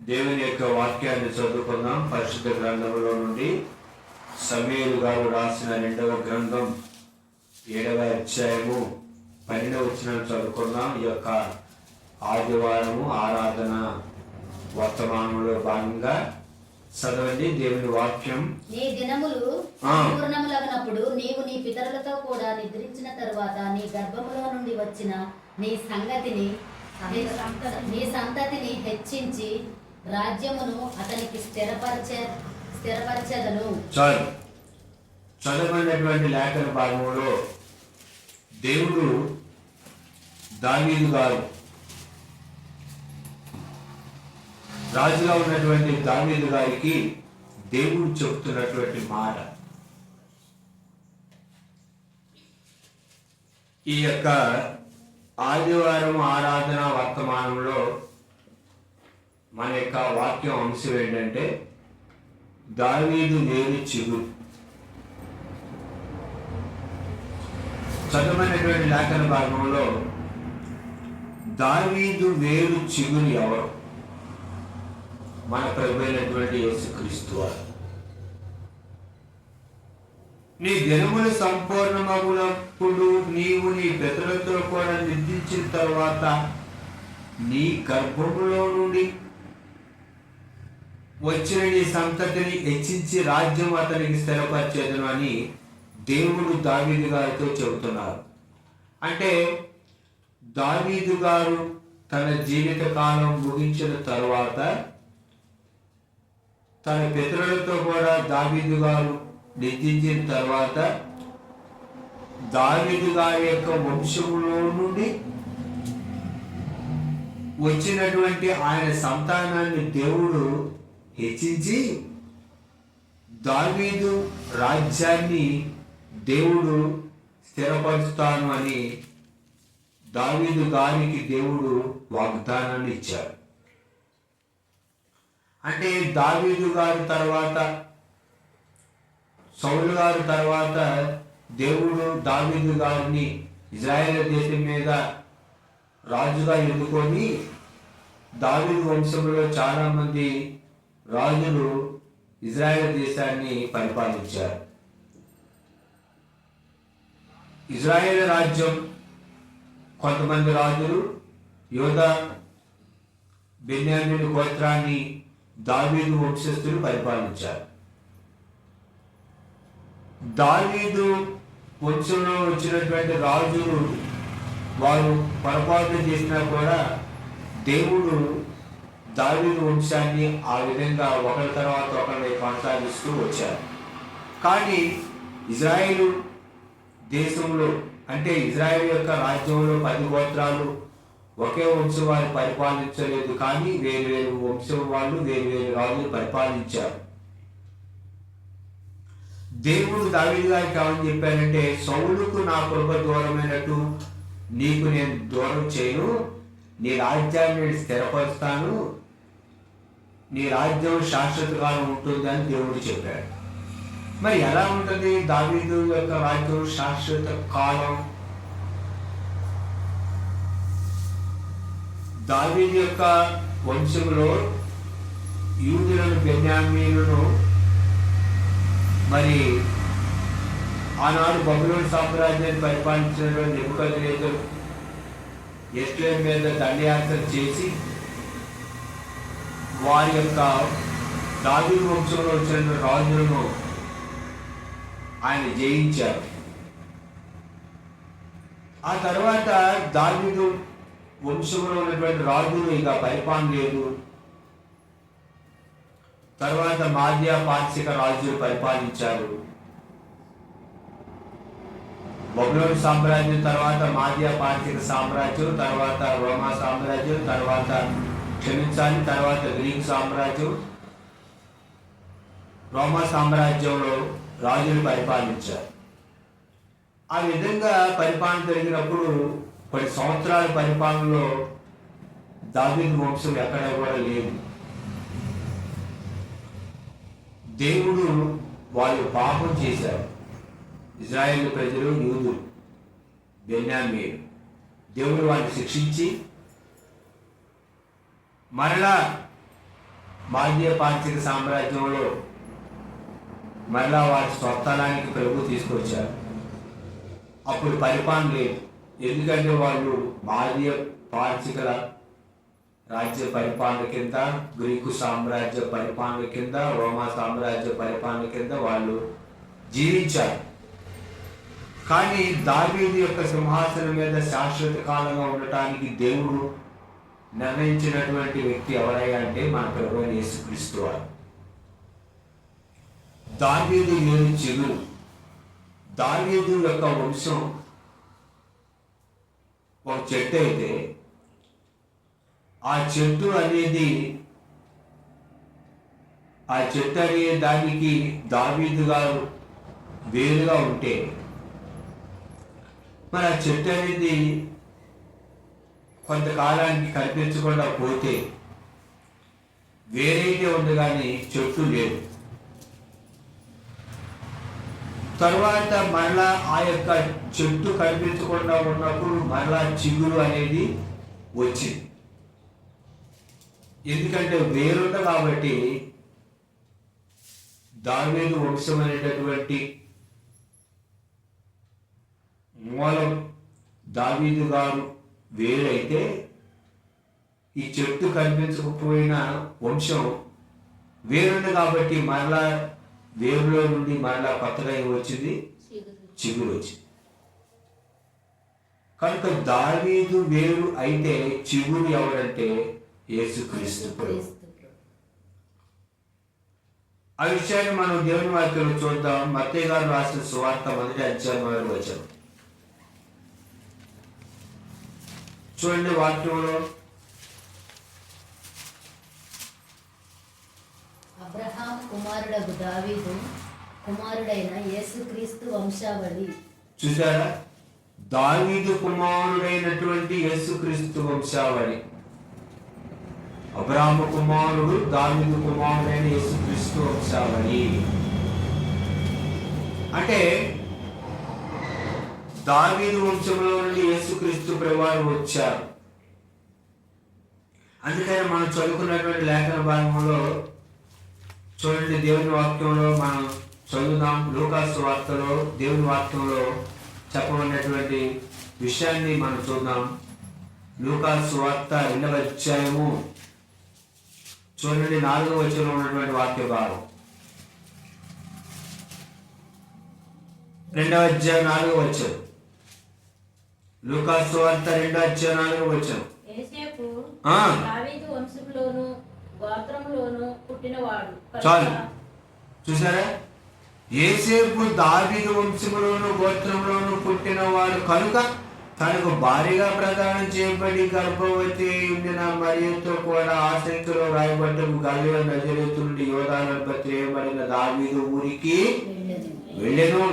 దేవుని యొక్క వాక్యాన్ని చదువుకుందాం. పరిశుద్ధ గ్రంథంలో నుండి సమూయేలు గారు రాసిన 2వ గ్రంథం 7వ అధ్యాయము 12వ వచనం చదువుకుందాం. ఈ యొక్క ఆదివారము ఆరాధన వర్తమానంలో భాగంగా చదవండి దేవుని వాక్యం. నీ దినములు సంపూర్ణములగినప్పుడు నీవు నీ పితరులతో కూడా నిద్రించిన తరువాత నీ గర్భములో నుండి వచ్చిన నీ సంతతిని హెచ్చించి రాజ్యమును అతనికి స్థిరపరచెదను. చాలు. చదవబడినటువంటి లేఖన భాగంలో దేవుడు దావీదు గారు రాజుగా ఉన్నటువంటి దావీదు గారికి దేవుడు చెబుతున్నటువంటి మాట. ఈ యొక్క ఆదివారం ఆరాధన వర్తమానంలో మన యొక్క వాక్యం అంశం ఏంటంటే దావీదు వేరు చిగురు. చదవమైనటువంటి లేఖన భాగంలో దావీదు వేరు చిగురు ఎవరు? మన ప్రభు అయినటువంటి యేసుక్రీస్తు వారు. నీ దినములు సంపూర్ణమగునప్పుడు నీవు నీ పితరులతో కూడా నిద్రించిన తర్వాత నీ గర్భములో నుండి వచ్చిన నీ సంతతిని హెచ్చించి రాజ్యం అతనికి స్థిరపరిచేదను అని దేవుడు దావీదు గారితో చెబుతున్నారు. అంటే దావీదు గారు తన జీవిత కాలం ముగించిన తరువాత తన పితరులతో కూడా దావీదు గారు నిద్రించిన తర్వాత దావీదు గారి యొక్క వంశములో నుండి వచ్చినటువంటి ఆయన సంతానాన్ని దేవుడు హెచ్చించి దావీదు రాజ్యాన్ని దేవుడు స్థిరపరుస్తాను అని దావీదు గారికి దేవుడు వాగ్దానాన్ని ఇచ్చాడు. అంటే దావీదు గారి తర్వాత సౌలు గారి తర్వాత దేవుడు దావీదు గారిని ఇజ్రాయేల్ దేశం మీద రాజుగా ఎన్నుకొని దావీదు వంశంలో చాలా మంది రాజులు ఇజ్రాయేల్ దేశాన్ని పరిపాలించారు. ఇజ్రాయేల్ రాజ్యం కొంతమంది రాజులు యోధా బెన్యామీను గోత్రాన్ని దావీదు వంశస్థులు పరిపాలించారు. దావీదు వంశంలో వచ్చినటువంటి రాజులు వారు పొరపాటు చేసినా కూడా దేవుడు దావీదు వంశాన్ని ఆ విధంగా ఒకరి తర్వాత ఒకరిని కొనసాగిస్తూ వచ్చారు. కానీ ఇజ్రాయేలు దేశంలో అంటే ఇజ్రాయేల్ యొక్క రాజ్యంలో 10 గోత్రాలు ఒకే వంశం వారు పరిపాలించలేదు. కానీ వేరు వేరు వంశం వాళ్ళు వేరు వేరు రాజులు పరిపాలించారు. దేవుడు దావీదు గారికి ఏమని చెప్పారంటే, సౌలుకు నా కృప దూరమైనట్టు నీకు నేను దూరం చేయను, నీ రాజ్యాన్ని నేను స్థిరపరుస్తాను, నీ రాజ్యం శాశ్వత కాలం ఉంటుంది అని దేవుడు చెప్పాడు. మరి ఎలా ఉంటుంది దావీదు యొక్క రాజ్యం శాశ్వత కాలం? దావీదు యొక్క వంశంలో యూదులను బెన్యామీనును మరి ఆనాడు బబులోను సామ్రాజ్యాన్ని పరిపాలించినటువంటి నెబుకద్నెజరు యెరూషలేము మీద దండయాత్ర చేసి వారి యొక్క దావీదు వంశంలో వచ్చిన రాజులను ఆయన జయించారు. ఆ తర్వాత దావీదు వంశంలో ఉన్నటువంటి రాజులు ఇక పరిపాలన లేదు. తర్వాత మాద్య పార్శిక రాజులు పరిపాలించారు. బబులోను సామ్రాజ్యం తర్వాత మాద్య పార్శిక సామ్రాజ్యం, తర్వాత రోమా సామ్రాజ్యం, తర్వాత తర్వాత గ్రీక్ సామ్రాజ్యం. రోమా సామ్రాజ్యంలో రాజులు పరిపాలించారు. ఆ విధంగా పరిపాలన జరిగినప్పుడు 10 సంవత్సరాల పరిపాలనలో దావీదు వంశం ఎక్కడ కూడా లేదు. దేవుడు వాళ్ళు పాపం చేశారు. ఇజ్రాయేల్ ప్రజలు, యూదులు, బెన్యామీను, దేవుడు వారిని శిక్షించి మరలా మాల్దీయ పాంచిక సామ్రాజ్యంలో మరలా వారి స్వస్థలానికి ప్రభు తీసుకొచ్చారు. అప్పుడు పరిపాలన లేదు, ఎందుకంటే వాళ్ళు మాల్దీయ పాంచికల రాజ్య పరిపాలన కింద, గ్రీకు సామ్రాజ్య పరిపాలన కింద, రోమా సామ్రాజ్య పరిపాలన కింద వాళ్ళు జీవించారు. కానీ దావీదు యొక్క సింహాసనం మీద శాశ్వత కాలంగా ఉండటానికి దేవుడు నిర్ణయించినటువంటి వ్యక్తి ఎవరయ్యా అంటే మన ప్రభువైన యేసుక్రీస్తు వారు. దావీదు ఏడు చిగురు. దావీదు యొక్క వంశం ఒక చెట్టు అయితే ఆ చెట్టు అనే దానికి దావీదు గారు వేరుగా ఉంటే, మరి ఆ చెట్టు అనేది కొంతకాలానికి కనిపించకుండా పోతే వేరైతే ఉంది కానీ చెట్టు లేదు. తర్వాత మరలా ఆ యొక్క చెట్టు కనిపించకుండా ఉన్నప్పుడు మరలా చిగురు అనేది వచ్చింది. ఎందుకంటే వేరుంది కాబట్టి దావీదు వంశం అనేటటువంటి మూలం దావీదు గారు వేరైతే ఈ చెట్టు కనిపించకపోయిన వంశం వేరుంది కాబట్టి మరలా వేరులో నుండి మరలా కొత్తగా వచ్చింది, చిగురు వచ్చింది. కనుక దావీదు వేరు అయితే చిగురు ఎవరంటే యేసుక్రీస్తు ప్రభు. ఆ విషయాన్ని మనం దేవుని వాక్యంలో చూద్దాం. మత్తయి గారు రాసిన సువార్త 1వ అధ్యాయం 1వ వచనం చూడండి. వాక్యంలో అబ్రహాం కుమారుడగు దావీదు కుమారుడైన యేసుక్రీస్తు వంశావళి. చూసారా? దావీదు కుమారుడైనటువంటి యేసుక్రీస్తు వంశావళి. అబ్రహాము కుమారుడు, దావీదు కుమారుడైన యేసుక్రీస్తు వంశావళి. అంటే దావీదు వంశంలో నుండి యేసుక్రీస్తు ప్రభువారు వచ్చారు. అందుకని మనం చదువుకున్నటువంటి లేఖన భాగంలో చూడండి, దేవుని వాక్యంలో మనం చదువుదాం. లూకాసు వార్తలో దేవుని వాక్యంలో చెప్పబడినటువంటి విషయాన్ని మనం చూద్దాం. లూకాసు వార్త 2వ అధ్యాయము చూడండి, 4వ వచనంలో ఉన్నటువంటి వాక్య భాగం. 2వ అధ్యాయం 4వ వచనం. లూకాసు వార్త 2వ అధ్యాయం 4వ వచనం. దావీదు వంశంలోను గోత్రములోను పుట్టినవాడు. చాలు, చూసారా? యేసేపు దావీదు వంశంలోను గోత్రంలోను పుట్టినవాడు కనుక తనకు భారీగా ప్రదానం చేయబడి గర్భవతి ఉండిన మరియతో కూడా ఆసక్తిలో రాయబడ్డకు గలిల నజరేతు నుండి యోర్దాను చేయబడిన దావీదు ఊరికి వెళ్ళెను.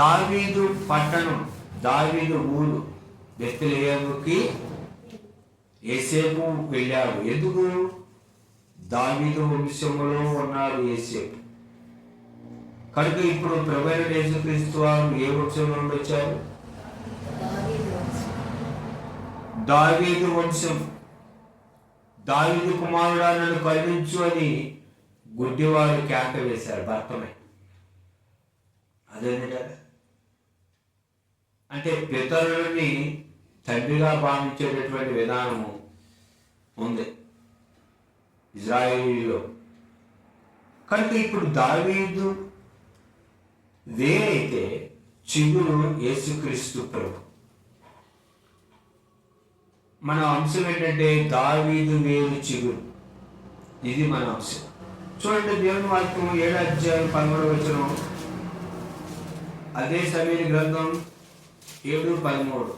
దావీదు పట్టణం, దావీదు ఊరు బెత్లెహేముకి యేసేపు వెళ్ళాడు. ఎందుకు? దావీదు వంశంలో ఉన్నాడు యేసేపు కనుక. ఇప్పుడు ప్రభువైన యేసుక్రీస్తు వారు ఏ వంశంలో నుండి వచ్చారు? దావీదు వంశం. దావీదు కుమారుడా నన్ను కరుణించు అని గుడ్డివారు కేక వేశారు భర్తమై. అదేంటి కదా, అంటే పితరులని తండ్రిగా భావించేటటువంటి విధానము ఉంది ఇజ్రాయేలీలో. కనుక ఇప్పుడు దావీదు వేరైతే చిగురు యేసుక్రీస్తు ప్రభు. మన అంశం ఏంటంటే దావీదు వేరు చిగురు. ఇది మన అంశం. చూడండి, దేవుని వాక్యం 7వ అధ్యాయం 13వ వచనం. అదే సమీర గ్రంథం 7:13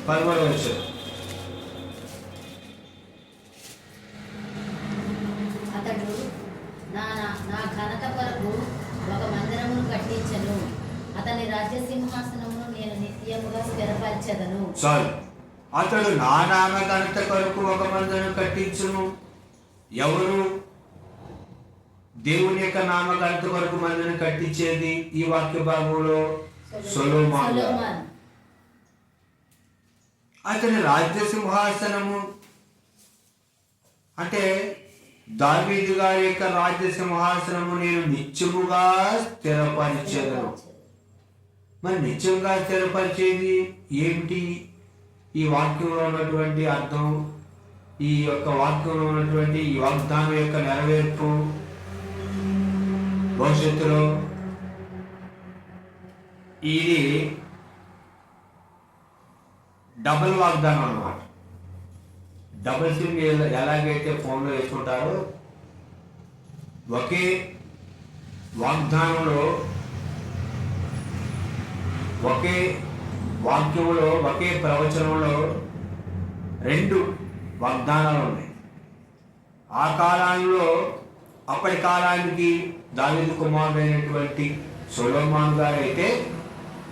13వ వచనం. అతడు నా ఘనత కొరకు ఒక మందిరమును కట్టించెను, అతని రాజ్య సింహాసనమును నేను నిత్యముగా స్థిరపరచెదను. చాలు. అతడు నా నామ ఘనత కొరకు ఒక మందిరం కట్టించును. ఎవరు? దేవుని యొక్క నామ ఘనత కొరకు మందిరం కట్టించేది ఈ వాక్య భాగంలో సొలొమోను. అతని రాజ్య సింహాసనము అంటే దావీదు గారి యొక్క రాజ్య సింహాసనము నేను నిత్యముగా స్థిరపరిచెదను. మరి నిత్యంగా స్థిరపరిచేది ఏమిటి? ఈ వాక్యంలో ఉన్నటువంటి అర్థం, ఈ యొక్క వాక్యంలో ఉన్నటువంటి ఈ వాగ్దానం యొక్క నెరవేర్పు భవిష్యత్తులో ఇది డబుల్ వాగ్దానం అన్నమాట. డబుల్ సిమ్ ఎలాగైతే ఫోన్లో వేసుకుంటారో ఒకే వాగ్దానంలో, ఒకే వాక్యంలో, ఒకే ప్రవచనంలో 2 వాగ్దానాలు ఉన్నాయి. ఆ కాలంలో అప్పటి కాలానికి దావీదు కుమారుడైనటువంటి సొలొమోను గారు అయితే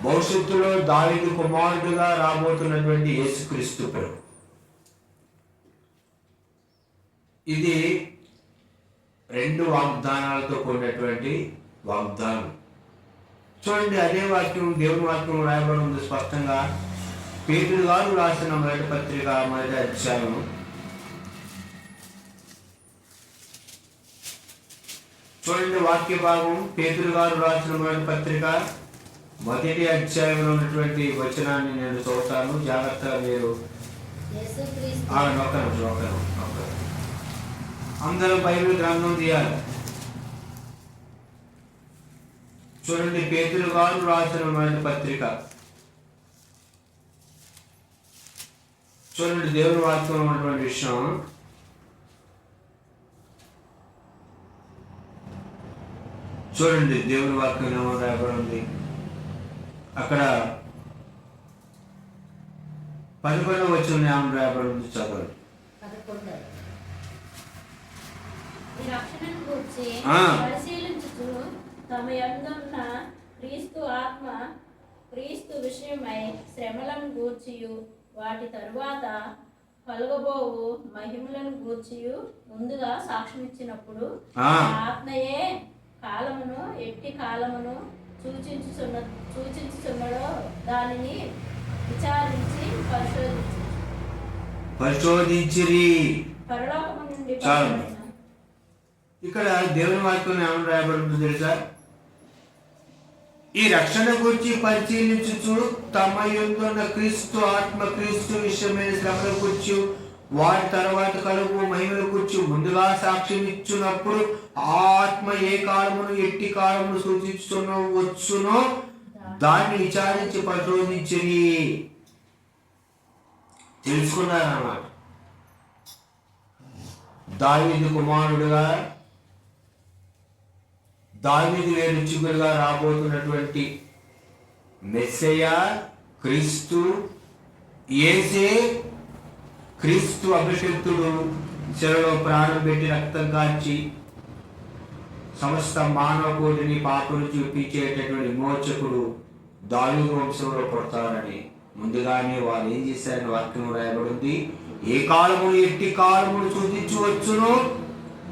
భవిష్యత్తులో దావీదు కుమారుడుగా రాబోతున్నటువంటి యేసుక్రీస్తు ప్రభు. ఇది 2 వాగ్దానాలతో కూడినటువంటి వాగ్దానం. చూడండి, అదే వాక్యం దేవుని వాక్యం రాయబడి ఉంది స్పష్టంగా. పేతురు గారు రాసిన మొదటి పత్రిక 1వ అధ్యాయం చూడండి. వాక్య భాగం పేతురు గారు రాసిన మొదటి పత్రిక 1వ అధ్యాయంలో ఉన్నటువంటి వచనాన్ని నేను చదువుతాను. జాగ్రత్తగా మీరు అందరూ బైబిల్ గ్రంథం తీయాలి. చూడండి, పేతురు గారు రాసిన మొదటి పత్రిక. చూడండి, దేవుని వాక్యంలో ఉన్నటువంటి విషయం. చూడండి, దేవుని వాక్యం ఏమో రాయబడి ఉంది అక్కడ. 11వ వచనం ఏమో రాయబడి ఉంది, చదవండి. ఈ రక్షణను గూర్చి పరిశీలించుచు తమ యందున్న క్రీస్తు ఆత్మ క్రీస్తు విషయమై శ్రమలను గూర్చియు వాటి తరువాత కలుగబోవు మహిమలను గూర్చియు ముందుగా సాక్ష్యమిచ్చినప్పుడు ఆత్మయే కాలమును ఎట్టి కాలమును సూచించుచున్నడో దానిని విచారించి పరిశోధించిరి. పరలోకము నుండి ఇక్కడ దేవుని వాక్యం ఏమని రాయబడుతుందో తెలుసా? ఈ రక్షణ గురించి పరిశీలించుచు తమ యందున్న క్రీస్తు ఆత్మ క్రీస్తు విషయమైన శ్రమల గురించి వాటి తర్వాత కలుగు మహిమల గురించి ముందుగా సాక్ష్యం ఇచ్చినప్పుడు ఆత్మ ఏ కాలమును ఎట్టి కాలమును సూచించునో దాన్ని విచారించి పరిశోధించి తెలుసుకున్నారన్నమాట. దావీదు కుమారుడుగా, దావీదు వేరు చిగురుగా రాబోతున్నటువంటి మెస్సయ్య క్రీస్తు యేసే. క్రీస్తు అభిషిక్తుడు శిలలో ప్రాణం పెట్టి రక్తం కాల్చి సమస్త మానవ కోటిని పాపను చూపించేటటువంటి విమోచకుడు దావీదు వంశంలో పుడతారని ముందుగానే వారు ఏం చేశారని వాక్యం రాయబడింది. ఏ కాలమును ఎట్టి కాలమును సూచించవచ్చునో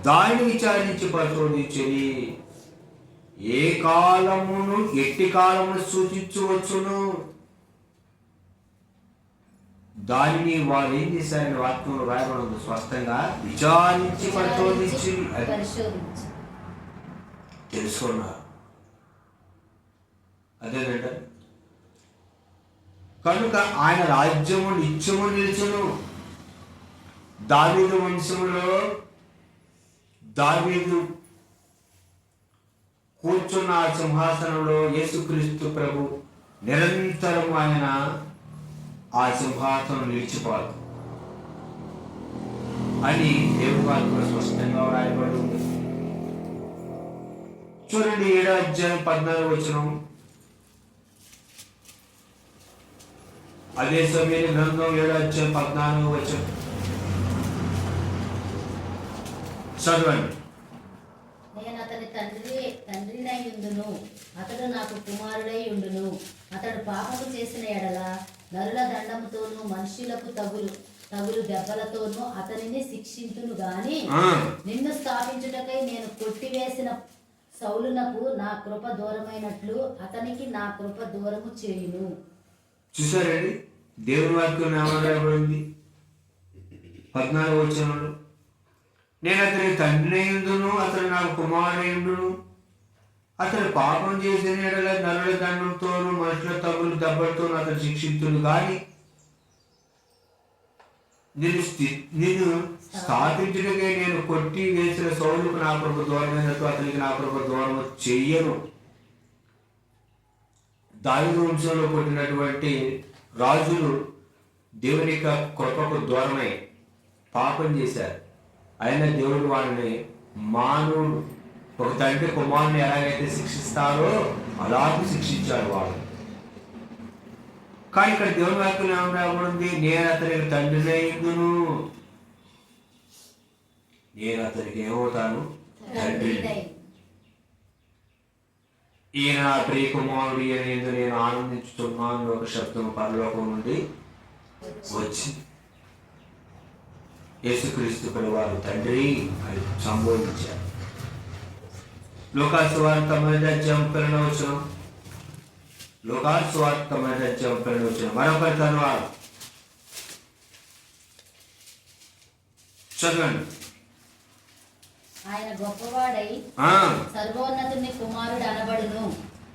దానిని విచారించి పరిశోధించని. ఏ కాలమును ఎట్టి కాలమును సూచించవచ్చును దానిని వారు ఏం చేశారని వాక్యంలో రాయబడింది స్పష్టంగా. విచారించి పరిశోధించి తెలుసుకున్నారు. అదేనంట. కనుక ఆయన రాజ్యము నిత్యము నిలుచును. దావీదు వంశములో దావీదు కూర్చున్న ఆ సింహాసనంలో యేసుక్రీస్తు ప్రభు నిరంతరం ఆయన ఆ సింహాసనం నిలిచిపోదు అని దేవుని వాక్యంలో స్పష్టంగా రాయబడి ఉంది. చూడండి, 7వ అధ్యాయం 14వ వచనం. అదే సమయం గ్రంథం 7వ అధ్యాయం 14వ వచనం చదవండి. నేను అతని తండ్రినై ఉండును, అతడు నాకు కుమారుడై ఉండును. అతడు పాపము చేసిన ఎడల నరుల దండముతోనూ మనుషులకు తగులు దెబ్బలతోనూ అతనిని శిక్షించును గాని నిన్ను స్థాపించుటకై నేను కొట్టివేసిన సౌలునకు నా కృప దూరమైనట్లు అతనికి నా కృప దూరము చేయును. చూసారండి, దేవుని వాక్యం ఏమనబడింది 14వ వచనంలో, నేను అతని తండ్రి అయ్యుండును, అతను నాకు కుమారుడు, అతను పాపం చేసిన ఎడల నరుల దండంతోనూ మనుషుల తగులు దెబ్బలతోనూ అతను శిక్షించును కానీ నిన్ను స్థాపించుటకే నేను కొట్టి వేసిన సౌలుకు నా ప్రభు దూరమైనట్టు అతనికి నా ప్రభు దూరం చెయ్యను. దావీదు వంశంలో పుట్టినటువంటి రాజులు దేవుని యొక్క కృపకు దూరమై పాపం చేశారు. అయినా దేవుడు వాళ్ళని మానవుడు ఒక తండ్రి కుమారుని ఎలాగైతే శిక్షిస్తారో అలాగే శిక్షించాడు వాళ్ళు. కానీ ఇక్కడ దేవుని వాక్యం ఏమరాబడింది, నేను అతనికి తండ్రిని అయ్యుండును, నేను అతనికి ఏమవుతాను, తండ్రి. ఈయన నా ప్రియ కుమారుడు అనేది నేను ఆనందించుతున్నాను ఒక శబ్దం పరలోకం నుండి వచ్చి యేసుక్రీస్తు వారు తండ్రి అని సంబోధించారు. లూకాసు వార్త 10:12 లూకాసు వార్త 10:12 మరొకరి తరువాత చదవండి. ఆయన గొప్పవాడై సర్వోన్నతుని కుమారుడు అనబడును.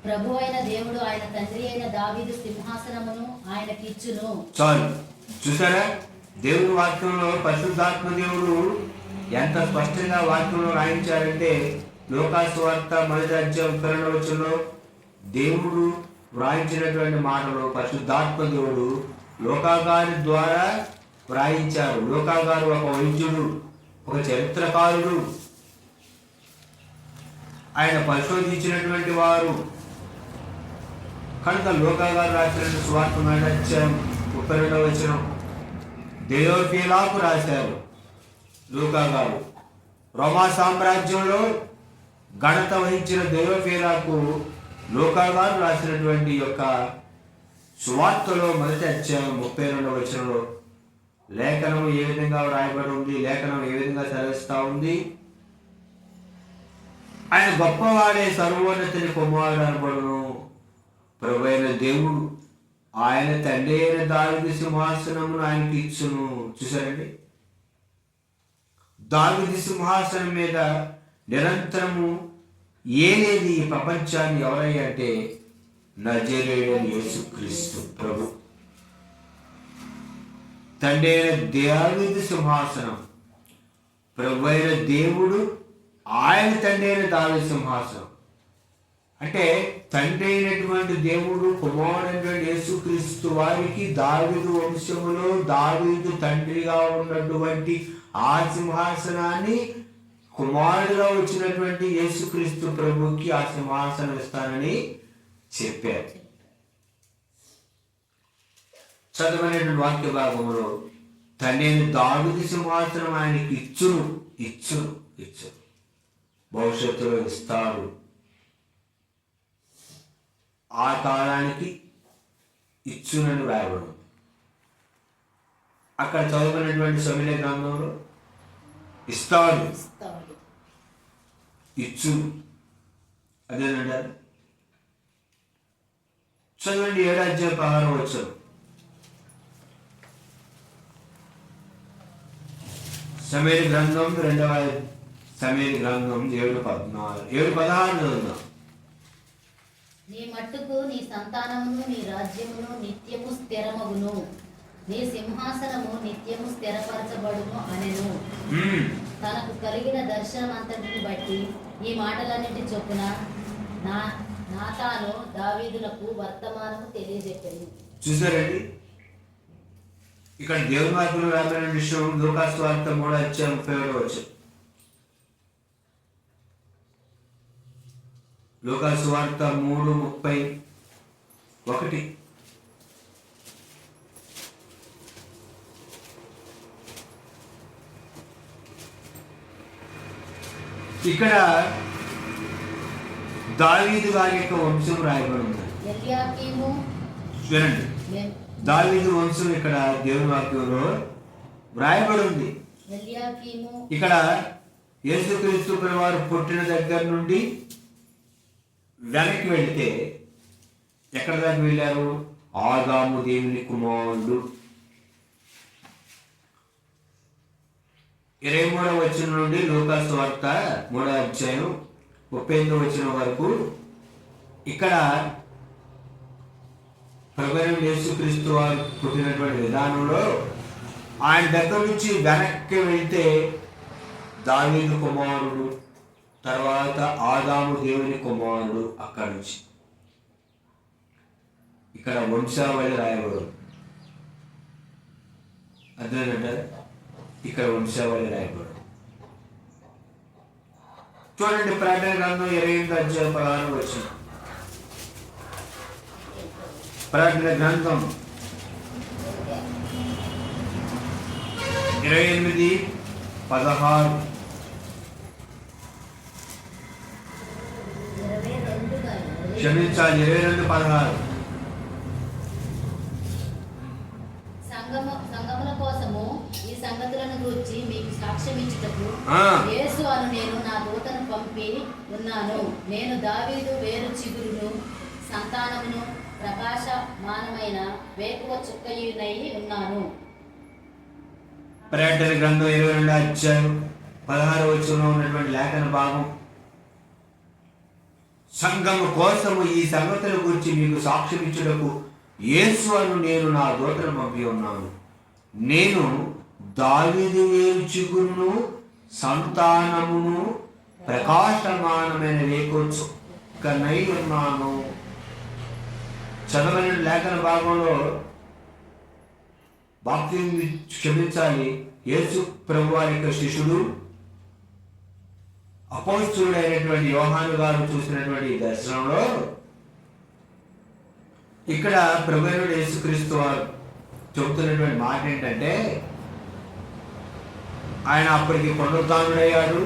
ప్రభు అయిన దేవుడు ఆయన తండ్రి అయిన దావీదు సింహాసనమును ఆయనకిచ్చును. చాలు, చూసారా దేవుని వాక్యంలో పరిశుద్ధాత్మ దేవుడు ఎంత స్పష్టంగా వాక్యంలో రాయించారంటే లూకాసు వార్త 10:12 దేవుడు వ్రాయించినటువంటి మాటలు పరిశుద్ధాత్మ దేవుడు లూకా గారి ద్వారా వ్రాయించారు. లూకా గారు ఒక వైద్యుడు, ఒక చరిత్రకారుడు, ఆయన పరిశోధించినటువంటి వారు కనుక లూకా గారు రాసిన సువార్త 10:32 దెయోఫిలాకు రాశారు. లూకా గారు రోమా సామ్రాజ్యంలో ఘనత వహించిన దెయోఫిలాకు లూకా గారు రాసినటువంటి యొక్క సువార్తలో 1:32 లేఖనం ఏ విధంగా రాయబడి ఉంది, లేఖనం ఏ విధంగా సెలవిస్తా ఉంది, ఆయన గొప్పవాడే సర్వోన్నతుని కుమారుడు అనబడును. ప్రభు అయిన దేవుడు ఆయన తండ్రి అయిన దావీదు సింహాసనమును ఆయనకి ఇచ్చును. చూసారండి, దావీదు సింహాసనం మీద నిరంతరము ఏలేది ఈ ప్రపంచాన్ని ఎవరయ్యా అంటే నజరేయుడైన యేసుక్రీస్తు ప్రభు. తండ్రి అయిన దావీదు సింహాసనం, ప్రభు అయిన దేవుడు ఆయన తండ్రి అయిన దావీదు సింహాసనం. అంటే తండ్రి అయినటువంటి దేవుడు కుమారుడైనటువంటి యేసుక్రీస్తు వారికి దావీదు వంశములో దావీదు తండ్రిగా ఉన్నటువంటి ఆ సింహాసనాన్ని కుమారుడుగా వచ్చినటువంటి యేసుక్రీస్తు ప్రభుకి ఆ సింహాసనం ఇస్తానని చెప్పారు. చదవనేటువంటి వాక్య భాగంలో తండ్రి దావీదు సింహాసనం ఆయనకి ఇచ్చును ఇచ్చును ఇచ్చును భవిష్యత్తులో ఇస్తారు. ఆ కాలానికి ఇచ్చునని రాయబడు. అక్కడ చదువుకున్నటువంటి సమయ గ్రంథంలో ఇస్తాడు ఇచ్చు అదేనంటారు. చదవండి 7:16 సమయ గ్రంథం 2వ సమయ గ్రంథం 7:16 చదువుదాం. నీ మట్టుకు నీ సంతానమును నీ రాజ్యమును నిత్యము స్థిరమగును, నీ సింహాసనము నిత్యము స్థిరపరచబడును అనెను. తనకు కలిగిన దర్శనం అంతటిని బట్టి ఈ మాటలన్నింటి చొప్పున నాతాను దావీదునకు వర్తమానము తెలియజెప్పాను. చూసారండి, ఇక్కడ దేవుని వాక్యంలో రాబడిన విషయం లూకాసు వార్త 3:37 లూకాసు వార్త 3:31 ఇక్కడ దావీదు గారి యొక్క వంశం రాయబడి ఉంది. చూడండి, దావీదు వంశం ఇక్కడ దేవుని వాక్యంలో రాయబడి ఉంది. ఇక్కడ యేసుక్రీస్తు వారు పుట్టిన దగ్గర నుండి వెనక్కి వెళితే ఎక్కడ దాకా వెళ్ళారు? ఆదాము దేవుని కుమారుడు. 23వ వచనం నుండి లూకా సువార్త 3వ అధ్యాయం 38వ వచనం వరకు ఇక్కడ ప్రభువైన యేసుక్రీస్తు వారు పుట్టినటువంటి విధానంలో ఆయన దగ్గర నుంచి వెనక్కి వెళ్తే దావీదు కుమారుడు, తర్వాత ఆదాము దేవుని కుమారుడు. అక్కడి నుంచి ఇక్కడ వంశావళి రాయబడు. అర్థమేంటంటారు? ఇక్కడ వంశావళి రాయబడు. చూడండి, ప్రకటన గ్రంథం 28వ అధ్యాయం 16వ వచనం. ప్రకటన గ్రంథం 28:16. క్షమించాలి, 22:16. సంగముల కోసము ఈ సంగతులను గూర్చి మీకు సాక్ష్యం ఇచ్చుటకు యేసు అను నేను నా దూతను పంపి ఉన్నాను. నేను దావీదు వేరు చిగురును, సంతానమును, ప్రకాశమానమైన వేకువ చుక్కయునై ఉన్నాను. ప్రకటన గ్రంథం 22వ అధ్యాయం 16వ వచనంలో ఉన్నటువంటి లేఖన భాగం, సంఘము కోసము ఈ సంగతుల గురించి మీకు సాక్ష్యం ఇచ్చుటకు యేసు అను నేను నా దూతను పంపి ఉన్నాను. నేను దావీదు వేరు చిగురును, సంతానమును, ప్రకాశమానమైన వేకువ చుక్కనై ఉన్నాను. చదవని లేఖన భాగంలో బాప్తిస్మం క్షమించాలి, యేసు ప్రభువారి యొక్క శిష్యుడు అపోస్తలుడైనటువంటి యోహాను గారు చూసినటువంటి దర్శనంలో ఇక్కడ ప్రభువైన యేసుక్రీస్తు వారు చెబుతున్నటువంటి మాట ఏంటంటే, ఆయన అప్పటికి పునరుత్థానుడయ్యాడు,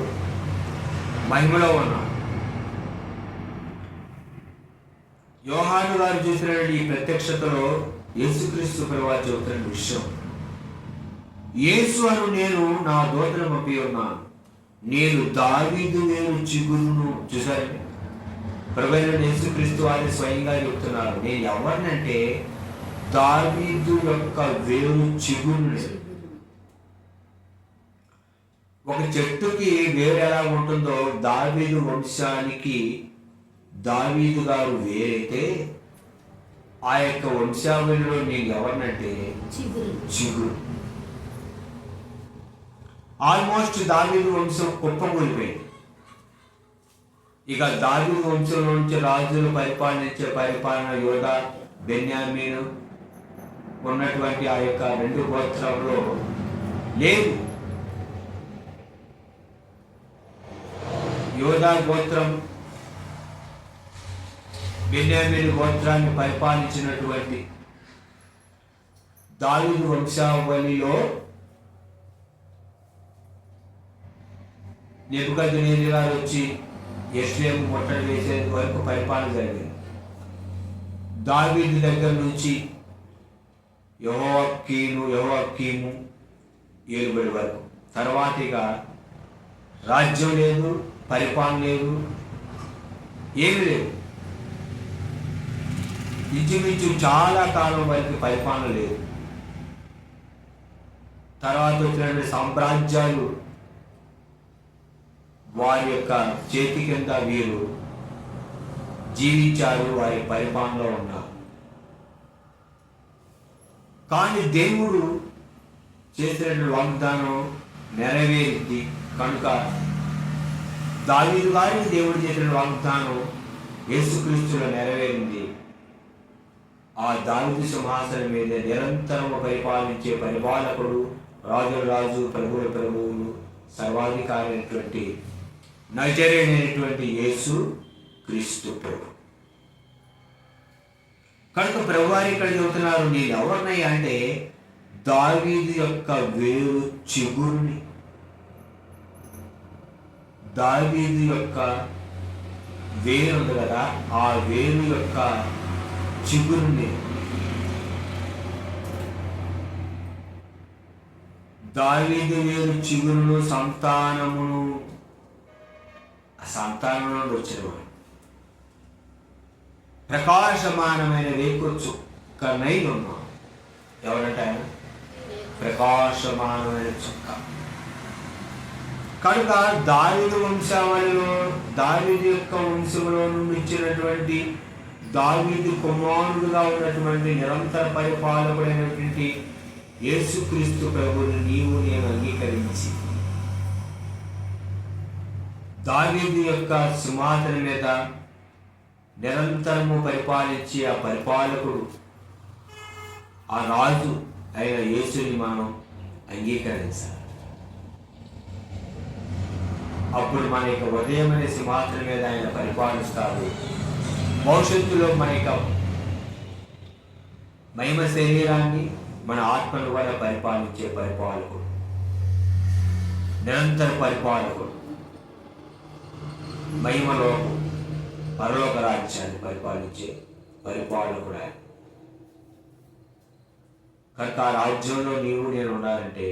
మహిమలో ఉన్నాడు. యోహాను గారు చూసినటువంటి ఈ ప్రత్యక్షతలో యేసుక్రీస్తు ప్రభువారు చెబుతున్న విషయం, యేసు అను నేను నా దూతను పంపి ఉన్నాను. నేను దావీదు వేరు చిగురును. చూసారండి, ప్రభువైన యేసుక్రీస్తు వారు స్వయంగా చెబుతున్నారు, నేను ఎవరినంటే దావీదు యొక్క వేరు చిగురుని. ఒక చెట్టుకి వేరు ఎలా ఉంటుందో, దావీదు వంశానికి దావీదు గారు వేరైతే ఆ యొక్క వంశావళిలో నేను ఎవరినంటే చిగురు. ఆల్మోస్ట్ దావీదు వంశం కుప్పకూలిపోయింది. ఇక దావీదు వంశంలో నుంచి రాజులు పరిపాలించే పరిపాలన యోధా, బెన్యామీను ఉన్నటువంటి ఆ యొక్క 2 గోత్రాల్లో లేదు. యోధా గోత్రం బెన్యామీను గోత్రాన్ని పరిపాలించినటువంటి దావీదు వంశావళిలో నెబుకద్నెజరు గారు వచ్చి యెరూషలేము ముట్టడి వేసే వరకు పరిపాలన జరిగింది. దావీదు దగ్గర నుంచి యెహోయాకీము ఏలుబడి వరకు. తర్వాతిగా రాజ్యం లేదు, పరిపాలన లేదు, ఏమి లేదు. ఇంచుమించు చాలా కాలం వరకు పరిపాలన లేదు. తర్వాత వచ్చినటువంటి సామ్రాజ్యాలు వారి యొక్క చేతి కింద వీరు జీవించారు, వారి పరిపాలనలో ఉన్నారు. కానీ దేవుడు చేసినటువంటి వాగ్దానం నెరవేరింది కనుక దావీదు గారికి దేవుడు చేసిన వాగ్దానం యేసుక్రీస్తులో నెరవేరింది. ఆ దావీదు సింహాసనం మీద నిరంతరం పరిపాలించే పరిపాలకుడు, రాజుల రాజు, ప్రభువుల ప్రభువులు, సర్వాధికారి అయినటువంటి నజరేయుడైనటువంటి యేసు క్రీస్తు ప్రభు. కనుక ప్రభువారు ఇక్కడ చెబుతున్నారు, నేను ఎవరినయ్యా అంటే దావీదు యొక్క వేరు చిగురుని. దావీదు యొక్క వేరు ఉంది కదా, ఆ వేరు యొక్క చిగురుని. దావీదు వేరు చిగురును, సంతానమును. ఆ సంతానం నుండి వచ్చినవాడు ప్రకాశమానమైన వేకువ చుక్కనై ఉన్నావు. ఎవరంటే ఆయన ప్రకాశమానమైన చుక్క. కనుక దావీదు వంశావళిలో, దావీదు యొక్క వంశంలో నుండి ఇచ్చినటువంటి, దావీదు కుమారుడుగా ఉన్నటువంటి నిరంతర పరిపాలకుడైనటువంటి యేసుక్రీస్తు ప్రభువుని నీవు నేను అంగీకరించి దావీదు యొక్క సింహాసనం మీద నిరంతరము పరిపాలించే ఆ పరిపాలకుడు, ఆ రాజు అయిన యేసుని మనం అంగీకరించాలి. అప్పుడు మన యొక్క ఉదయం అనే సింహాసనం మీద ఆయన పరిపాలిస్తాడు. భవిష్యత్తులో మన యొక్క మహిమ శరీరాన్ని, మన ఆత్మను కూడా పరిపాలించే పరిపాలకుడు, నిరంతర పరిపాలకుడు, మహిమలో పరలోక రాజ్యాన్ని పరిపాలించే పరిపాలకుడు ఆయన. కనుక ఆ రాజ్యంలో నీవు నేను ఉండాలంటే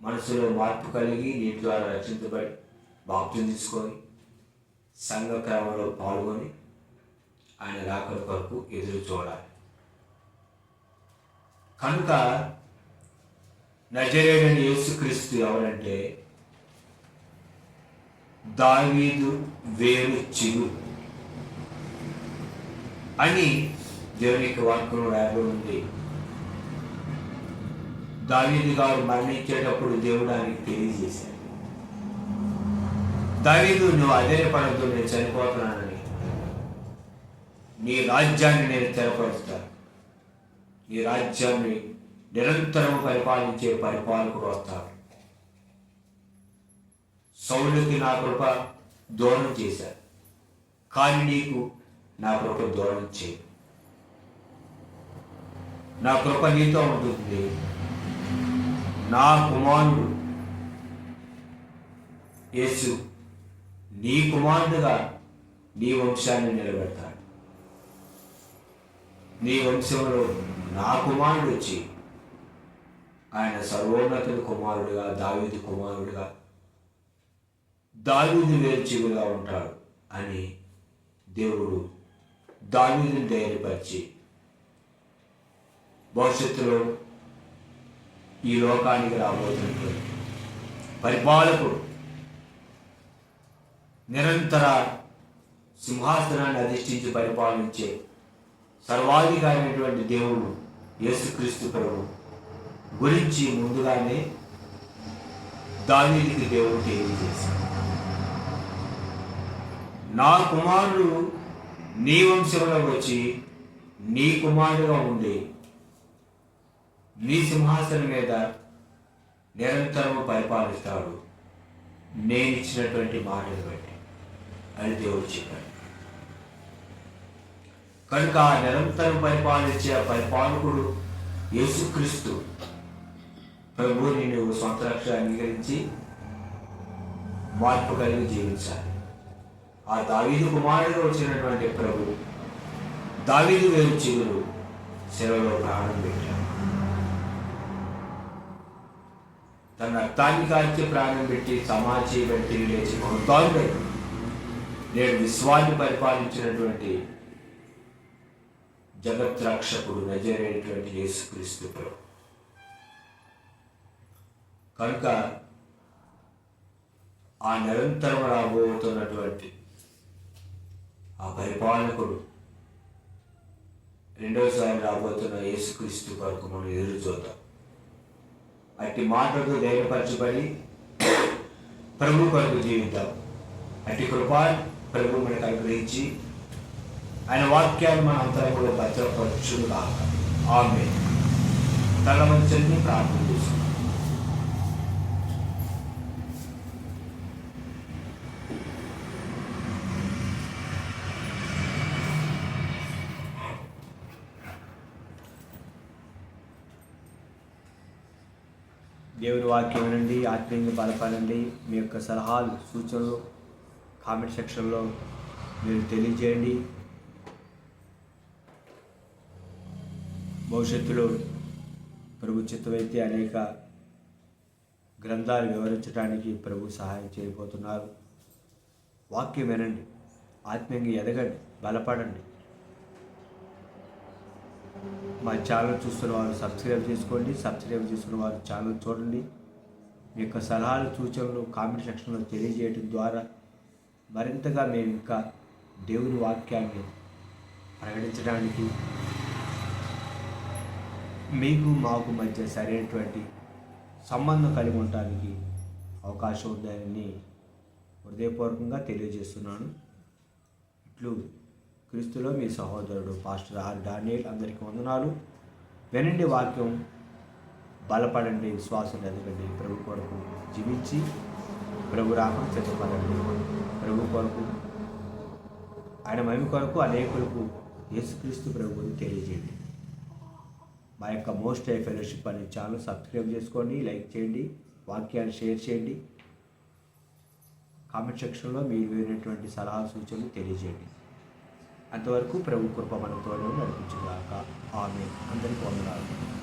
మనసులో మార్పు కలిగి నీటి ద్వారా రక్షించబడి బాప్తిసం తీసుకొని సంఘ క్రమంలో పాల్గొని ఆయన రాకడ కొరకు ఎదురు చూడాలి. కనుక నజరేయుడైన యేసుక్రీస్తు ఎవరంటే దావీదు వేరు చిగురు అని దేవుని యొక్క వాక్యం రాయబడి ఉంది. దావీదు గారు మరణించేటప్పుడు దేవుడు ఆయనకి తెలియజేశాడు, దావీదు నువ్వు అధైర్యపడద్దు, నేను చనిపోతున్నానని, నీ రాజ్యాన్ని నేను స్థిరపరుస్తాను, నీ రాజ్యాన్ని నిరంతరం పరిపాలించే పరిపాలకుడు వస్తాడు. సౌలుకి నా కృప దూరం చేశాను, కానీ నీకు నా కృప దూరం చేయు. నా కృప నీతో ఉంటుంది. నా కుమారుడు యేసు నీ కుమారుడుగా నీ వంశాన్ని నిలబెడతాడు. నీ వంశంలో నా కుమారుడు వచ్చి ఆయన సర్వోన్నతుడి కుమారుడుగా, దావీదు కుమారుడుగా, దావీదు వేర్చిగా ఉంటాడు అని దేవుడు దావీదుని ధైర్యపరిచి భవిష్యత్తులో ఈ లోకానికి రాబోతున్నటువంటి పరిపాలకుడు, నిరంతర సింహాసనాన్ని అధిష్ఠించి పరిపాలించే సర్వాధికారి అయినటువంటి దేవుడు యేసుక్రీస్తు ప్రభు గురించి ముందుగానే దావీదుకి దేవుడు తెలియజేశాడు. నా కుమారుడు నీ వంశంలో వచ్చి నీ కుమారుడుగా ఉండి నీ సింహాసనం మీద నిరంతరము పరిపాలిస్తాడు, నేను ఇచ్చినటువంటి మాటలు బట్టి అని దేవుడు చెప్పాడు. కనుక నిరంతరం పరిపాలించే ఆ పరిపాలకుడు యేసుక్రీస్తు ప్రభువుని నువ్వు సొంత రక్షణ అంగీకరించి మార్పు కలిగి జీవించాలి. ఆ దావీదు కుమారుడుగా వచ్చినటువంటి ప్రభు దావీదు వేరు చిగురు శిలలో ప్రాణం పెట్టాడు. తన రక్తాన్ని కాల్చి ప్రాణం పెట్టి సమాజీ పెట్టి లేచి కొనుతాడు. నేడు విశ్వాన్ని పరిపాలించినటువంటి జగత్ రక్షకుడు నజరేయుడైనటువంటి యేసుక్రీస్తు ప్రభు. కనుక ఆ నిరంతరం రాబోతున్నటువంటి ఆ పరిపాలకుడు రెండవసారి రాబోతున్న యేసుక్రీస్తు కొరకు మనం ఎదురు చూద్దాం. అట్టి మాటకు ధైర్యపరచబడి ప్రభు కొరకు జీవిద్దాం. అట్టి కృపా ప్రభు మనకు అనుగ్రహించి ఆయన వాక్యాన్ని మన అంతరంగంలో భద్రపరచును కాక. ఆమేన్. తల వంచండి, ప్రార్థన చేసుకుందాం. దేవుని వాక్యం వినండి, ఆత్మీయంగా బలపడండి. మీ యొక్క సలహాలు, సూచనలు కామెంట్ సెక్షన్లో మీరు తెలియజేయండి. భవిష్యత్తులో ప్రభు చిత్తమైతే అనేక గ్రంథాలు వివరించడానికి ప్రభు సహాయం చేయబోతున్నారు. వాక్యం వినండి, ఆత్మీయంగా ఎదగండి, బలపడండి. మా ఛానల్ చూస్తున్న వారు సబ్స్క్రైబ్ చేసుకోండి. సబ్స్క్రైబ్ చేసుకున్న వారు ఛానల్ చూడండి. మీ యొక్క సలహాలు సూచనలు కామెంట్ సెక్షన్లో తెలియజేయడం ద్వారా మరింతగా మేము ఇంకా దేవుని వాక్యాన్ని ప్రకటించడానికి మీకు మాకు మధ్య సరైనటువంటి సంబంధం కలిగి ఉండడానికి అవకాశం ఉందని హృదయపూర్వకంగా తెలియజేస్తున్నాను. ఇట్లు క్రీస్తులో మీ సహోదరుడు పాస్టర్ ఆర్ డానియల్. అందరికీ వందనాలు. వినండి వాక్యం, బలపడండి, విశ్వాసం ఎదగండి, ప్రభు కొరకు జీవించి ప్రభు రాకను సిద్ధపడండి. ప్రభు కొరకు, ఆయన మహిమ కొరకు అనేకులకు యేసుక్రీస్తు ప్రభువుని తెలియజేయండి. మా యొక్క మోస్ట్ హై ఫెలోషిప్ అనే ఛానల్ సబ్స్క్రైబ్ చేసుకోండి, లైక్ చేయండి, వాక్యాన్ని షేర్ చేయండి. కామెంట్ సెక్షన్లో మీరు వేరేటువంటి సలహా సూచనలు తెలియజేయండి. అంతవరకు ప్రభు కృప మనతో నడిపించుగాక. ఆమేన్. అందరికీ వందనాలు.